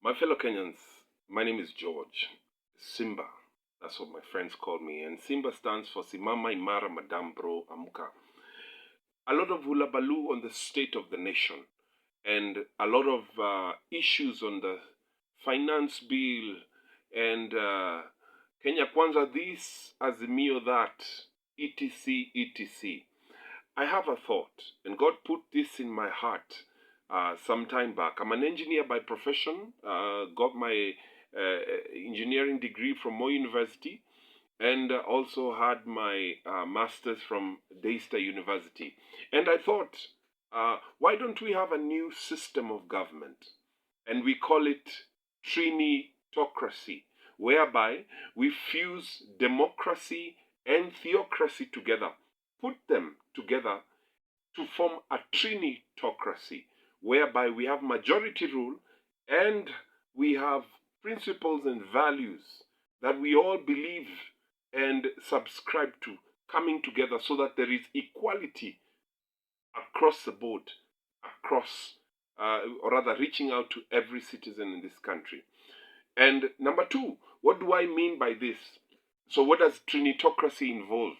My fellow Kenyans, my name is George. Simba, that's what my friends call me. And Simba stands for Simama Imara Madam Bro Amuka. A lot of hullabaloo on the state of the nation and a lot of issues on the finance bill and Kenya Kwanza this, Azimio that, etc, etc. I have a thought, and God put this in my heart some time back. I'm an engineer by profession, got my engineering degree from Moi University, and also had my master's from Daystar University. And I thought, why don't we have a new system of government? And we call it Trinitocracy, whereby we fuse democracy and theocracy together, put them together to form a Trinitocracy, whereby we have majority rule and we have principles and values that we all believe and subscribe to coming together so that there is equality across the board, or rather reaching out to every citizen in this country. And number two, what do I mean by this? So what does Trinitocracy involve?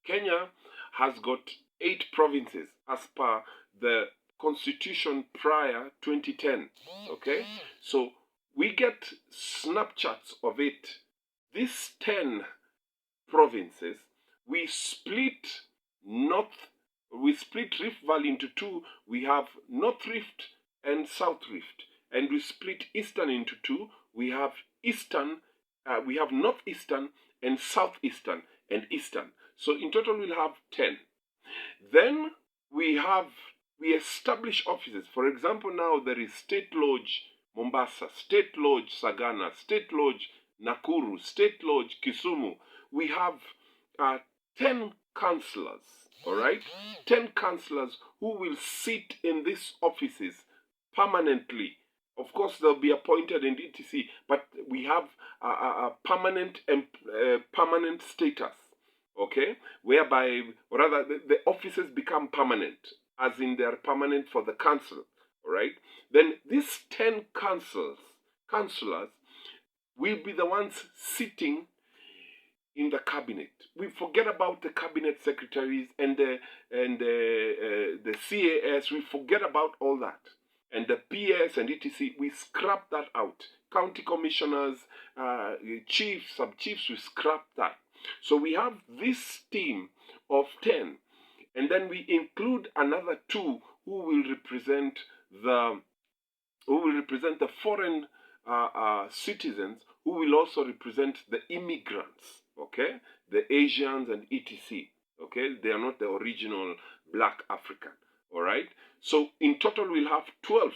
Kenya has got 8 provinces as per the constitution prior 2010. Okay? So we get snapshots of it. These 10 provinces, we split Rift Valley into 2. We have North Rift and South Rift. And we split Eastern into 2. We have Northeastern and Southeastern and Eastern. So in total we'll have 10. Then we establish offices. For example, now there is State Lodge Mombasa, State Lodge Sagana, State Lodge Nakuru, State Lodge Kisumu. We have 10 councillors, all right? 10 councillors who will sit in these offices permanently. Of course, they'll be appointed in etc., but we have a permanent status, okay? Whereby, or rather, the offices become permanent, as in they're permanent for the council, all right? Then these 10 councillors will be the ones sitting in the cabinet. We forget about the cabinet secretaries and the CAS. We forget about all that. And the PS and etc. We scrap that out. County commissioners, chiefs, sub-chiefs, we scrap that. So we have this team of 10. And then we include another 2 who will represent the foreign citizens, who will also represent the immigrants, okay? The Asians and etc. Okay? They are not the original black African, all right? So in total we'll have 12,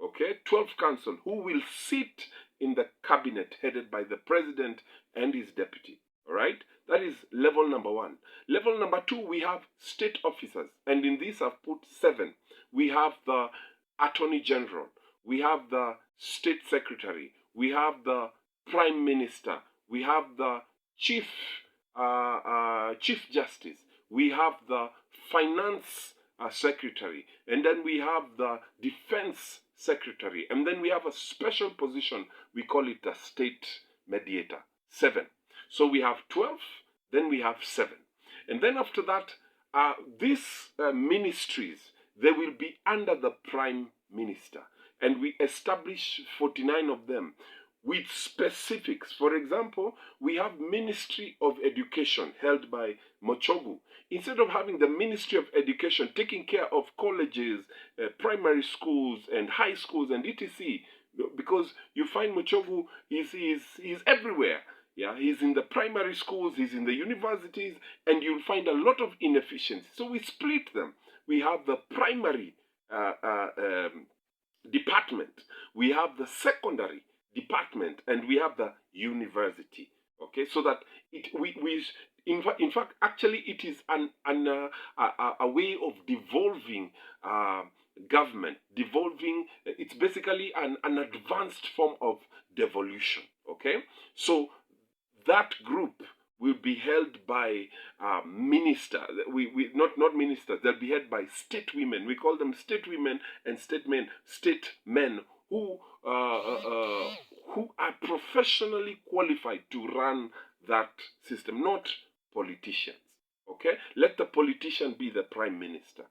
okay? 12 council who will sit in the cabinet headed by the president and his deputy, all right? That is level number 1. Level number 2, we have state officers, and in this I've put 7. We have the Attorney General, we have the State Secretary, we have the Prime Minister, we have the Chief Justice, we have the Finance Secretary, and then we have the Defense Secretary, and then we have a special position, we call it a State Mediator. 7. So we have 12, then we have 7. And then after that, these ministries, they will be under the Prime Minister. And we establish 49 of them with specifics. For example, we have Ministry of Education held by Mochogu. Instead of having the Ministry of Education taking care of colleges, primary schools, and high schools, and etc., because you find Mochogu is everywhere. Yeah, he's in the primary schools, he's in the universities, and you'll find a lot of inefficiency. So we split them. We have the primary department, we have the secondary department, and we have the university. Okay, so that in fact, actually, it is a way of devolving government. It's basically an advanced form of devolution. Okay, so that group will be held by ministers. Not ministers. They'll be held by state women. We call them state women and state men who professionally qualified to run that system, not politicians. Okay? Let the politician be the prime minister.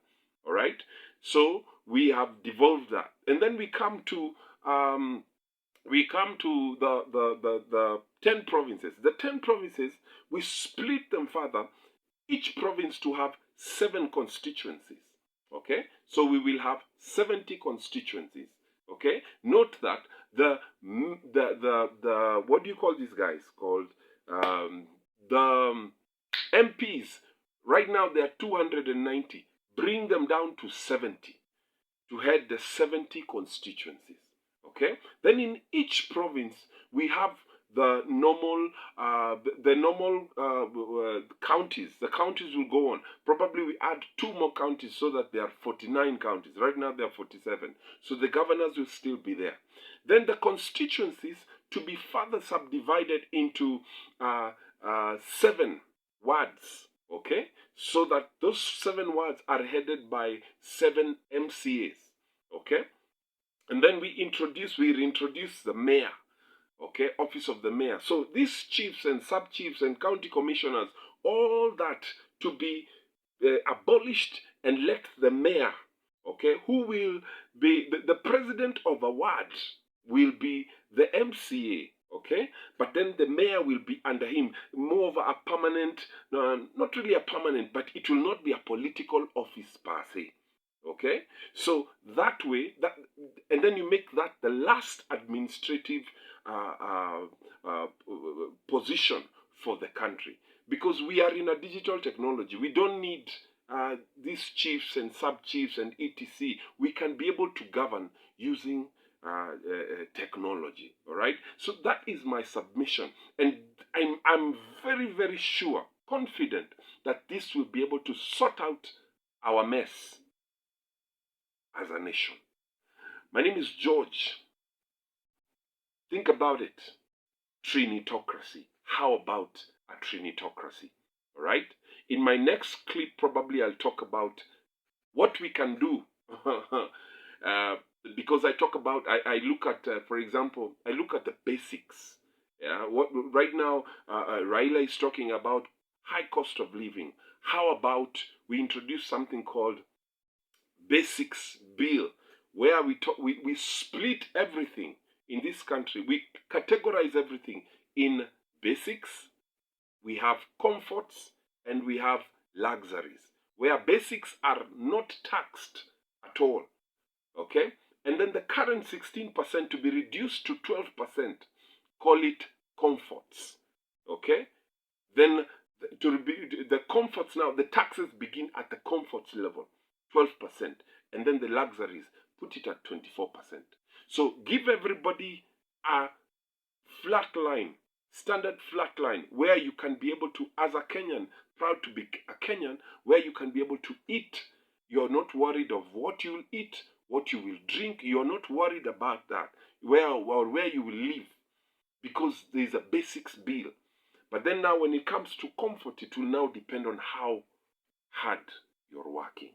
All right? So we have devolved that. And then we come to the 10 provinces. The 10 provinces, we split them further, each province to have 7 constituencies. Okay? So we will have 70 constituencies. Okay? Note that the what do you call these guys called? The MPs, right now they are 290. Bring them down to 70 to head the 70 constituencies. Okay? Then in each province, we have the normal counties. The counties will go on. Probably we add 2 more counties so that there are 49 counties. Right now there are 47. So the governors will still be there. Then the constituencies to be further subdivided into 7 wards. Okay? So that those 7 wards are headed by 7 MCAs. Okay? And then we reintroduce the mayor. Okay, office of the mayor. So these chiefs and sub-chiefs and county commissioners, all that to be abolished, and let the mayor, okay, who will be the president of a ward, will be the MCA, okay, but then the mayor will be under him, more of a permanent, not really a permanent, but it will not be a political office per se. Okay, so that way, and then you make that the last administrative position for the country, because we are in a digital technology. We don't need these chiefs and sub-chiefs and etc. We can be able to govern using technology. All right. So that is my submission, and I'm very, very sure, confident that this will be able to sort out our mess as a nation. My name is George. Think about it. Trinitocracy. How about a trinitocracy? All right? In my next clip, probably I'll talk about what we can do. Because I talk about, I look at, for example, I look at the basics. Yeah, right now, Raila is talking about high cost of living. How about we introduce something called basics bill, where we split everything in this country. We categorize everything in basics, we have comforts, and we have luxuries, where basics are not taxed at all. Okay? And then the current 16% to be reduced to 12%. Call it comforts. Okay? Then to be the comforts now, the taxes begin at the comforts level, 12%. And then the luxuries, put it at 24%. So give everybody a flat line, standard flat line, where you can be able to, as a Kenyan, proud to be a Kenyan, where you can be able to eat. You're not worried of what you'll eat, what you will drink. You're not worried about that, where you will live, because there's a basics bill. But then now when it comes to comfort, it will now depend on how hard you're working.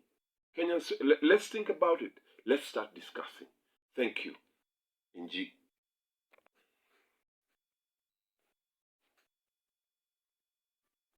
Kenyans, let's think about it. Let's start discussing. Thank you. Inji.